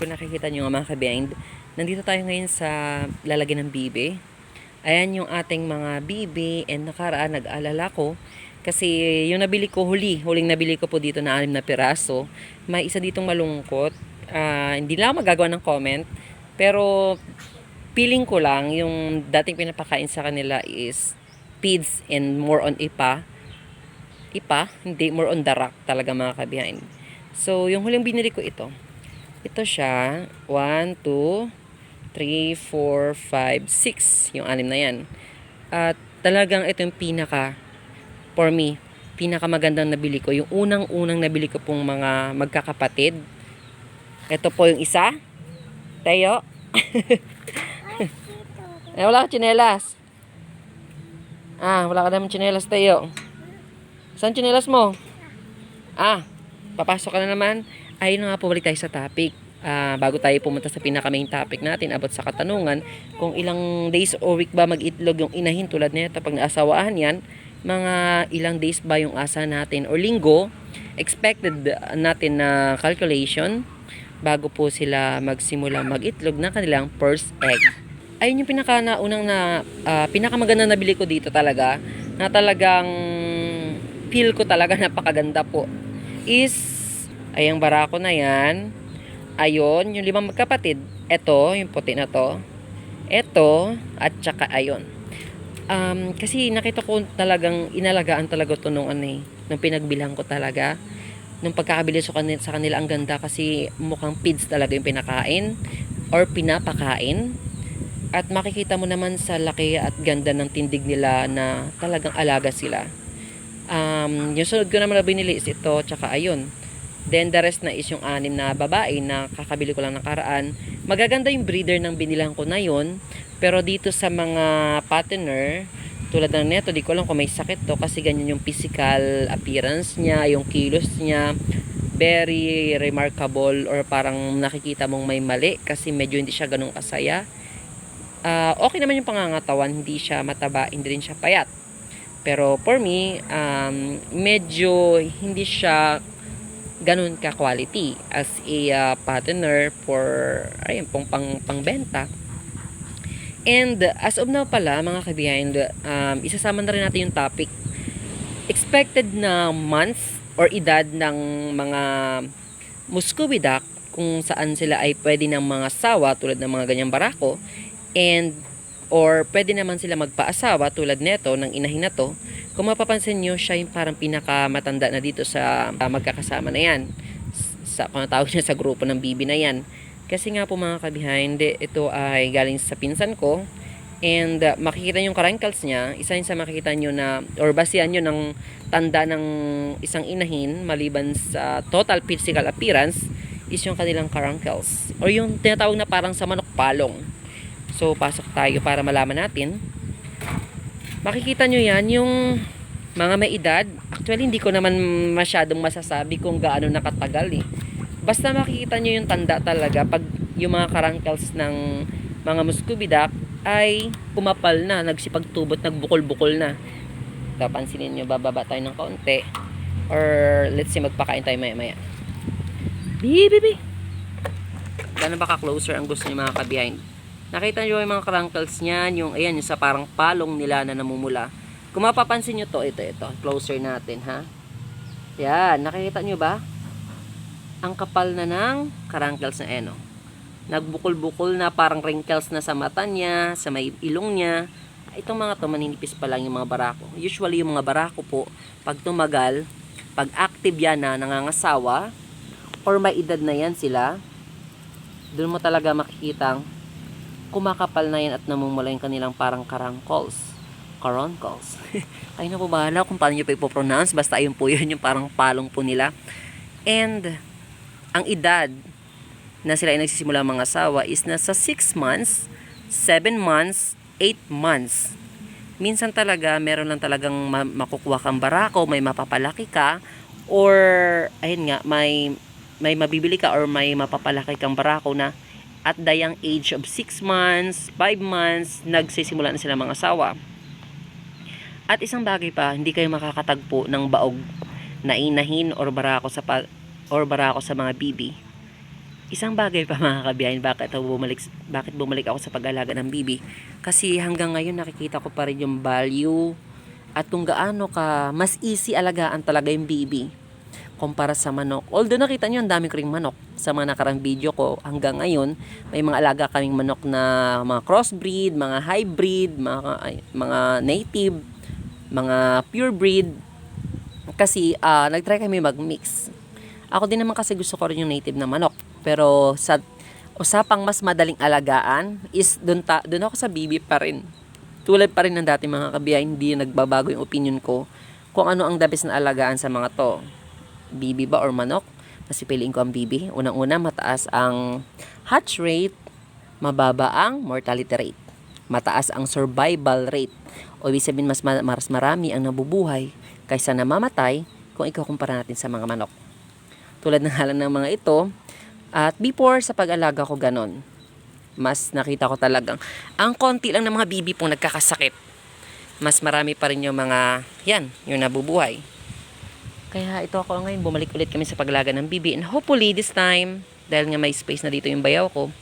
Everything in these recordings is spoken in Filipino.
Kung nakikita nyo nga mga ka-behind, nandito tayo ngayon sa lalagyan ng bibe. Ayan yung ating mga bibe, and nakaraan nag-alala ko kasi yung nabili ko huling nabili ko po dito na 6 na piraso, may isa ditong malungkot. Hindi lang ako magagawa ng comment, pero feeling ko lang yung dating pinapakain sa kanila is feeds and more on hindi, more on darak talaga mga ka-behind. So yung huling binili ko ito siya, 1, 2, 3, 4, 5, 6. Yung 6 na yan. At talagang ito yung for me, pinakamagandang nabili ko. Yung unang-unang nabili ko pong mga magkakapatid. Ito po yung isa. Tayo. Wala ka tsinelas. Wala ka naman tsinelas, Tayo. Saan tsinelas mo? Papasok ka na naman. Ayun nga po, balik tayo sa topic. Bago tayo pumunta sa pinaka-main topic natin about sa katanungan, kung ilang days or week ba mag-itlog yung inahin tulad nito pag naasawaan yan, mga ilang days ba yung asa natin or linggo, expected natin na calculation bago po sila magsimula mag-itlog ng kanilang first egg. Ayun yung pinakamaganda nabili ko dito talaga, na talagang feel ko talaga napakaganda po, is ayang barako na yan. Ayon, yung 5 magkapatid. Ito, yung puti na to. Ito, at saka ayon. Kasi nakita ko talagang inalagaan talaga ito nung pinagbilang ko talaga. Nung pagkakabili sa kanila, ang ganda kasi mukhang feeds talaga yung pinakain or pinapakain. At makikita mo naman sa laki at ganda ng tindig nila na talagang alaga sila. Yung sunod ko naman na binili is ito, tsaka ayon. Then the rest na is yung 6 na babae na kakabili ko lang nakaraan. Magaganda yung breeder ng binilang ko na yun. Pero dito sa mga patterner, tulad ng neto, di ko lang kung may sakit to kasi ganyan yung physical appearance niya, yung kilos niya, very remarkable, or parang nakikita mong may mali kasi medyo hindi siya ganun kasaya. Okay naman yung pangangatawan, hindi siya mataba, hindi rin siya payat. Pero for me, medyo hindi siya ganun ka quality as a partner for pangbenta. And as of now pala mga ka-behind, isasama na rin natin yung topic expected na months or edad ng mga Muscovy duck, kung saan sila ay pwede ng mga sawa tulad ng mga ganyang barako, and or pwede naman sila magpaasawa tulad neto ng inahin na to. Kung mapapansin nyo, siya yung parang pinakamatanda na dito sa magkakasama na yan. Kung tawag niya sa grupo ng bibi na yan. Kasi nga po mga ka-behind, ito ay galing sa pinsan ko. And makikita yung karankles niya. Isa yun sa makikita nyo na, or basihan nyo ng tanda ng isang inahin, maliban sa total physical appearance, is yung kanilang karankles. Or yung tinatawag na parang sa manok palong. So, pasok tayo para malaman natin. Makikita nyo yan, yung mga may edad. Actually, hindi ko naman masyadong masasabi kung gaano nakatagal . Basta makikita nyo yung tanda talaga pag yung mga karankles ng mga Muscovy duck ay pumapal na, nagsipagtubot, nagbukol-bukol na. So, pansinin nyo, bababa tayo ng kaunti. Or, let's say, magpakain tayo maya-maya. Bibi! Gano'n ba ka-closer ang gusto nyo mga ka-behind? Nakita nyo yung mga karankles niyan, yung sa parang palong nila na namumula. Kung mapapansin nyo to, ito, closer natin, ha? Yan, nakikita nyo ba? Ang kapal na ng karankles na nagbukol-bukol na, parang wrinkles na sa mata niya, sa may ilong niya. Itong mga to, maninipis pa lang yung mga barako. Usually, yung mga barako po, pag tumagal, pag active yan na nangangasawa, or may edad na yan sila, doon mo talaga makikitang kumakapal na yan at namumula yung kanilang parang carancles. Ay na po bahala kung paano nyo pa ipopronounce. Basta ayun po yun, yung parang palong po nila. And ang edad na sila ay nagsisimula mga asawa is nasa 6 months, 7 months, 8 months. Minsan talaga, meron lang talagang makukuha kang barako, may mapapalaki ka, or ayun nga, may mabibili ka or may mapapalaki kang barako na at the young age of 6 months, 5 months, nagsisimula na sila mga asawa. At isang bagay pa, hindi kayo makakatagpo ng baog na inahin or barako sa mga bibi Isang bagay pa mga kabiyahin, bakit bumalik ako sa pag-alaga ng bibi? Kasi hanggang ngayon nakikita ko pa rin yung value at kung gaano ka mas easy alagaan talaga yung bibi kumpara sa manok. Although nakita nyo ang dami ko ring manok sa mga nakarang video ko, hanggang ngayon may mga alaga kaming manok na mga crossbreed, mga hybrid, mga native, mga pure breed. Kasi nagtry kami mag-mix. Ako din naman kasi gusto ko rin yung native na manok. Pero sa usapang mas madaling alagaan is doon ako sa bibi pa rin. Tulad pa rin ng dati mga kabiyahin, hindi nagbabago yung opinion ko kung ano ang the best na alagaan sa mga to. Bibi ba or manok? Mas pipiliin ko ang bibi. Unang-una, mataas ang hatch rate, mababa ang mortality rate. Mataas ang survival rate. O ibig sabihin mas marami ang nabubuhay kaysa namamatay kung ikukumpara natin sa mga manok. Tulad ng halang ng mga ito. At before sa pag-alaga ko ganon, mas nakita ko talagang ang konti lang ng mga bibi pong nagkakasakit. Mas marami pa rin yung mga yung nabubuhay. Kaya ito ako ngayon, bumalik ulit kami sa pag-alaga ng bibi. And hopefully this time, dahil nga may space na dito yung bayaw ko,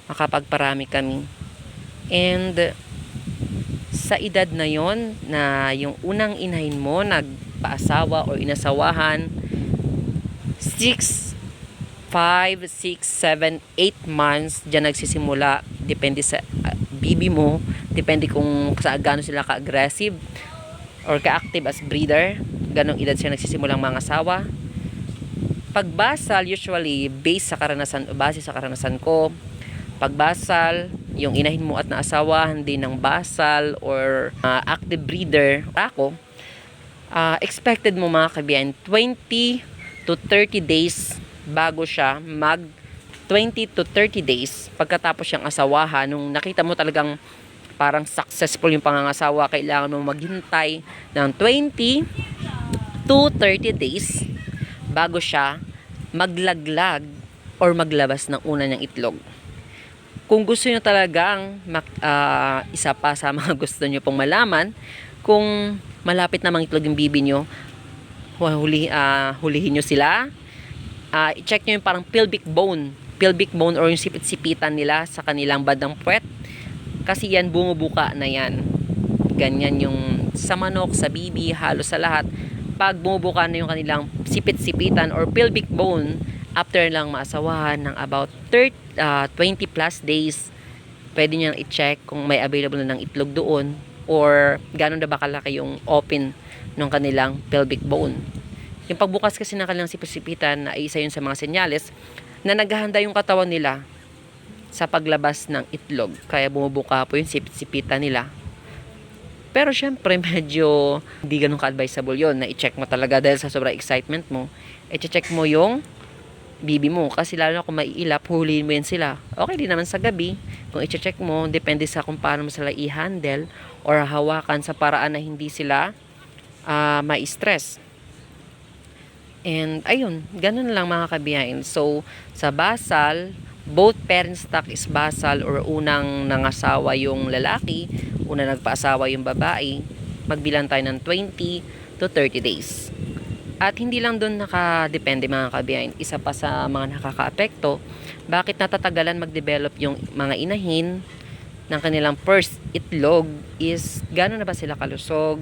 makapagparami kami. And sa edad na yon na yung unang inahin mo nagpaasawa o inasawahan, 5, 6, 7, 8 months dyan nagsisimula, depende sa bibi mo, depende kung sa gaano sila ka-aggressive or ka-active as breeder, ganong edad siya nagsisimulang mga asawa. Pagbasal, usually base sa karanasan ko, pagbasal, yung inahin mo at naasawahan din ng basal or active breeder ako, expected mo mga kabiyan 20 to 30 days bago siya 20 to 30 days pagkatapos siyang asawahan. Nung nakita mo talagang parang successful yung pangangasawa, kailangan mo maghintay ng 20 to 30 days bago siya maglaglag or maglabas ng una niyang itlog. Kung gusto niyo talagang isa pa sa mga gusto niyo pong malaman, kung malapit na mangitlog yung bibi niyo, hulihin niyo sila. I-check nyo yung parang pelvic bone or yung sipit-sipitan nila sa kanilang bandang puwet, kasi yan bumubuka na yan. Ganyan yung sa manok, sa bibi, halos sa lahat. Pag bumubuka na yung kanilang sipit-sipitan or pelvic bone, after lang maasawahan ng about 20 plus days, pwede nyo i-check kung may available na ng itlog doon or gano'n na ba kalaki yung open ng kanilang pelvic bone. Yung pagbukas kasi ng kanilang sipit-sipitan ay isa yun sa mga senyales na naghahanda yung katawan nila sa paglabas ng itlog. Kaya bumubuka po yung sipit-sipitan nila. Pero syempre medyo hindi ganun ka-advisable yun na i-check mo talaga dahil sa sobrang excitement mo. I-check mo yung bibi mo kasi lalo na kung maiilap, huliin mo yan sila. Okay din naman sa gabi. Kung i-check mo, depende sa kung paano mo sila i-handle or hawakan sa paraan na hindi sila ma-stress. And ayun, ganun lang mga kabiyahin. So, sa basal, both parent stock is basal or unang nangasawa yung lalaki, unang nagpaasawa yung babae, magbilang tayo ng 20 to 30 days. At hindi lang doon nakadepende mga kabiyahin, isa pa sa mga nakakaapekto, bakit natatagalan mag-develop yung mga inahin ng kanilang first itlog is gano'n na ba sila kalusog.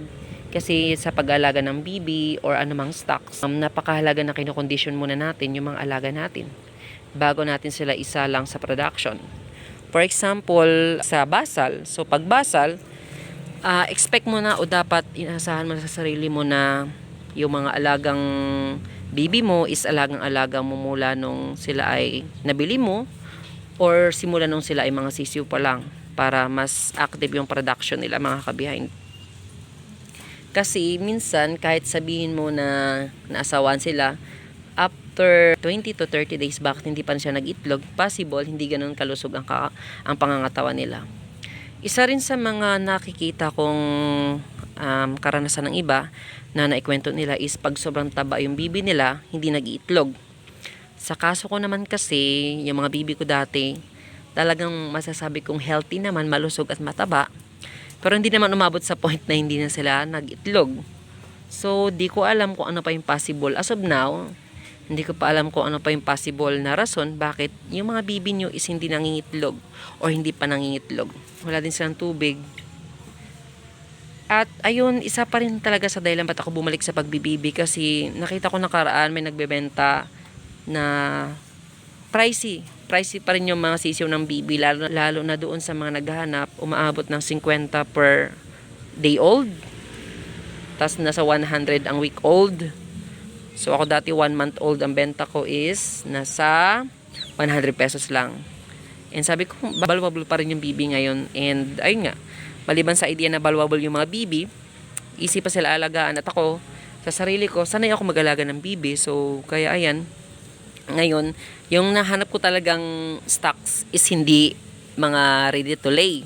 Kasi sa pag-alaga ng bibi or anumang stocks, napakahalaga na kinokondisyon muna natin yung mga alaga natin bago natin sila isa lang sa production. For example, sa basal, so pag basal, expect mo na o dapat inasahan mo sa sarili mo na yung mga alagang bibi mo is alagang-alaga mo mula nung sila ay nabili mo or simula nung sila ay mga sisiw pa lang para mas active yung production nila mga kabiyahin. Kasi minsan kahit sabihin mo na naasawan sila, after 20 to 30 days bakit hindi pa siya nag-itlog, possible hindi ganoon kalusog ang pangangatawan nila. Isa rin sa mga nakikita kong karanasan ng iba na naikwento nila is pag sobrang taba yung bibi nila, hindi nag-iitlog. Sa kaso ko naman kasi, yung mga bibi ko dati, talagang masasabi kong healthy naman, malusog at mataba. Pero hindi naman umabot sa point na hindi na sila nag-itlog. So, di ko alam kung ano pa yung possible. As of now, Hindi ko pa alam kung ano pa yung possible na rason bakit yung mga bibi nyo is hindi nangingitlog o hindi pa nangingitlog. Wala din silang tubig. At ayun, isa pa rin talaga sa dahilan ba't ako bumalik sa pagbibibi kasi nakita ko nakaraan may nagbebenta na pricey. Pricey pa rin yung mga sisiw ng bibi lalo na doon sa mga naghahanap, umaabot ng 50 per day old. Tas nasa 100 ang week old. So ako dati 1 month old ang benta ko is nasa 100 pesos lang. And sabi ko, valuable pa rin yung bibi ngayon. And ayun nga, maliban sa idea na valuable yung mga bibi, easy pa sila alagaan. At ako, sa sarili ko, sanay ako mag-alaga ng bibi. So kaya ayan, ngayon, yung nahanap ko talagang stocks is hindi mga ready to lay.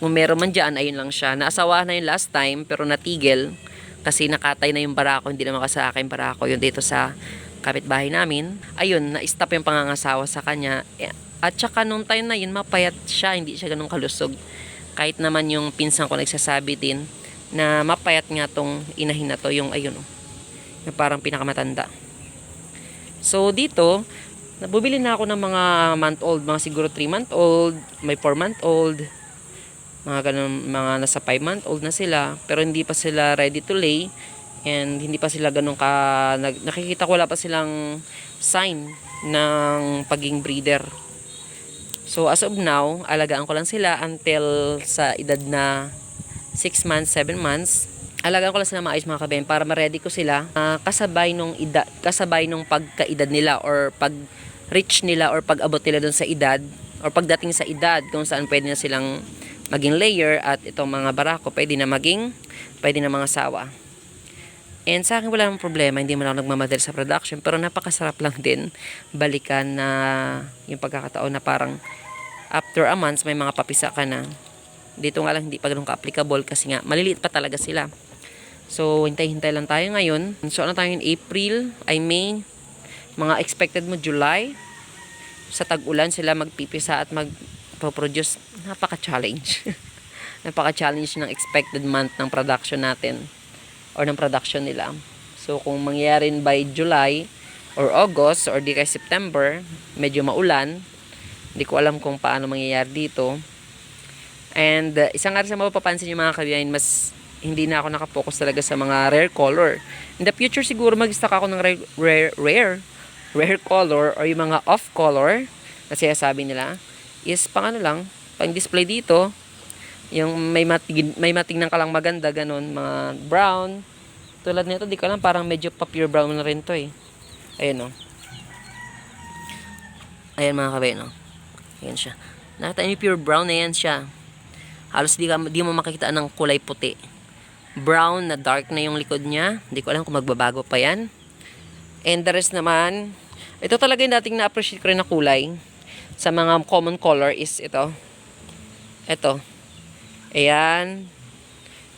Kung meron man dyan, ayun lang siya. Naasawa na yung last time, pero natigil. Kasi nakatay na yung barako, hindi naman kasi sa akin barako yun dito sa kapitbahay namin. Ayun, na-stop yung pangangasawa sa kanya. At saka nung time na yun, mapayat siya, hindi siya ganun kalusog. Kahit naman yung pinsan ko nagsasabi din na mapayat nga tong inahin na to, yung ayun, yung parang pinakamatanda. So dito, nabubili na ako ng mga month old, mga siguro 3 month old, may 4 month old, mga ganun, mga nasa 5 month old na sila, pero hindi pa sila ready to lay and hindi pa sila ganun nakikita ko wala pa silang sign ng pagiging breeder. So as of now, alagaan ko lang sila until sa edad na 6 months, 7 months. Alagaan ko lang sila maayos mga kabayan para ma-ready ko sila kasabay nung pagkaedad nila or pag reach nila or pag-abot nila dun sa edad or pagdating sa edad kung saan pwede na silang maging layer at itong mga barako pwede na mga sawa. And sa akin wala namang problema, hindi man ako nagmamadali sa production, pero napakasarap lang din balikan na yung pagkakataon na parang after a month may mga papisa ka na. Dito nga lang hindi pa ganun ka-applicable kasi nga maliliit pa talaga sila. So hintay-hintay lang tayo ngayon. So ano tayo in April, May, mga expected mo July. Sa tag-ulan sila magpipisa at magpo-produce. Napaka-challenge. Napaka-challenge ng expected month ng production natin or ng production nila. So kung mangyayari by July or August or di kay September, medyo maulan. Hindi ko alam kung paano mangyayari dito. And isang nga rin sa mapapansin yung mga kabayan, mas hindi na ako nakapokus talaga sa mga rare color. In the future siguro mag-stock ako ng rare color or yung mga off color kasi sabi nila is pang pang display dito, yung may matignan ka lang maganda, ganun, mga brown. Tulad nito, di ko alam, parang medyo pa pure brown na rin to eh. Ayan o. Ayan mga kabayan o. Ayan siya. Nakita niyo pure brown na yan siya. Halos di mo makikita ng kulay puti. Brown na dark na yung likod niya. Di ko alam kung magbabago pa yan. And the rest naman, ito talaga yung dating na-appreciate ko rin na kulay sa mga common color is ito. Ito. Ayan.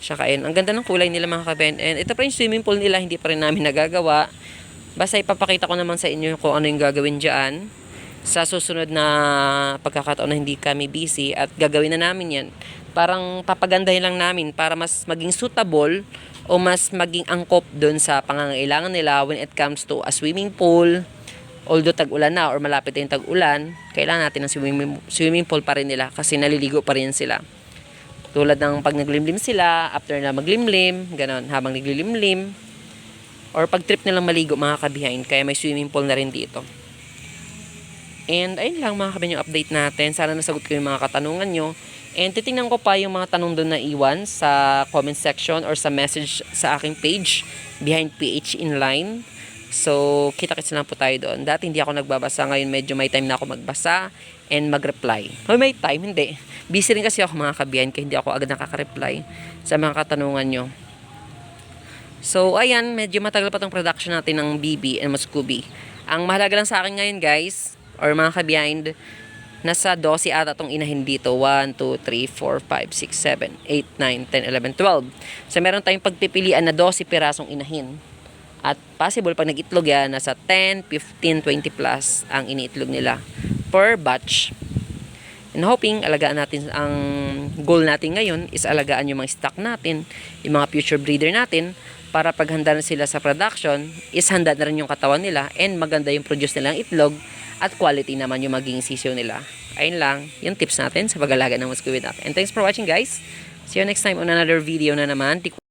Saka ayan. Ang ganda ng kulay nila mga kaben. And ito pa yung swimming pool nila. Hindi pa rin namin nagagawa. Basta ipapakita ko naman sa inyo kung ano yung gagawin dyan. Sa susunod na pagkakataon na hindi kami busy. At gagawin na namin yan. Parang papagandahin lang namin para mas maging suitable o mas maging angkop dun sa pangangailangan nila when it comes to a swimming pool. Although tag-ulan na or malapit na yung tag-ulan, kailangan natin ng swimming pool pa rin nila kasi naliligo pa rin sila. Tulad ng pag naglimlim sila, after na maglimlim, ganon, habang naglilimlim, or pag trip nilang maligo mga kabihain, kaya may swimming pool na rin dito. And ayun lang mga kabihain yung update natin. Sana nasagot ko yung mga katanungan nyo. And titingnan ko pa yung mga tanong doon na iwan sa comment section or sa message sa aking page, Behind PH Inline. So, kita-kits lang po tayo doon. Dati hindi ako nagbabasa. Ngayon medyo may time na ako magbasa and mag-reply. May time, hindi. Busy rin kasi ako mga kabiyan kaya hindi ako agad nakaka-reply sa mga katanungan nyo. So, ayan. Medyo matagal pa tong production natin ng BB and Muscovy. Ang mahalaga lang sa akin ngayon guys, or mga kabiyan, nasa 12 ata tong inahin dito. 1, 2, 3, 4, 5, 6, 7, 8, 9, 10, 11, 12. So, meron tayong pagpipilian na 12 pirasong inahin. At possible pag nag-itlog yan, nasa 10, 15, 20 plus ang iniitlog nila per batch. And hoping, alagaan natin, ang goal natin ngayon is alagaan yung mga stock natin, yung mga future breeder natin, para paghanda na sila sa production, is handa na rin yung katawan nila and maganda yung produce nilang itlog at quality naman yung maging sisiyo nila. Ayun lang, yung tips natin sa pag-alaga ng mosquito duck. And thanks for watching guys. See you next time on another video na naman.